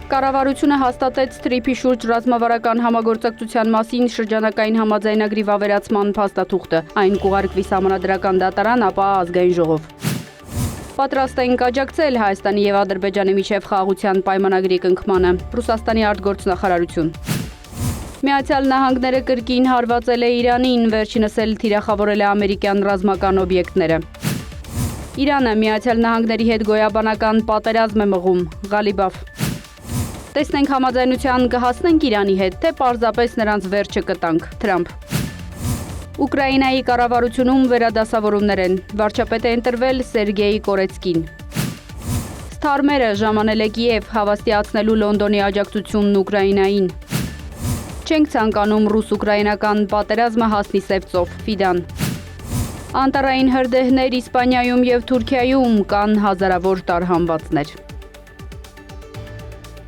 Կառավարությունը հաստատեց Սթրիփի շուրջ ռազմավարական համագործակցության մասին շրջանակային համաձայնագրի վավերացման փաստաթուղթը։ Այն կուղարկվի Սահմանադրական դատարան, ապա ազգային ժողով։ Պատրաստ ենք աջակցել Հայաստանի և Ադրբեջանի միջև խաղաղության պայմանագրի կնքմանը։ Ռուսաստանի արտգործնախարարություն։ Միացյալ Նահանգները կրկին հարվածել է Իրանին, վերջինս էլ թիրախավորել է ամերիկյան ռազմական օբյեկտները։ Իրանը Միացյալ Նահանգների հետ գոյաբանական պատերազմ է մղում։ Ղալիբաֆ։ Տեսնենք համաձայնության կհասնենք Իրանի հետ, թե պարզապես նրանց վերջը կտանք։ Թրամփ։ Ուկրաինայի կառավարությունում վերադասավորումներ են։ Վարչապետ է ընտրվել Սերգեյ Կորեցկին։ Սթարմերը ժամանել է Կիև հավաստիացնելու Լոնդոնի աջակցությունն Ուկրաինային։ Չենք ցանկանում ռուս-ուկրաինական պատերազմը հասնի սև ծով։ Ֆիդան։ Անտառային հրդեհներ Իսպանիայում և Թուրքիայում կան հազարավոր տարհանվածներ։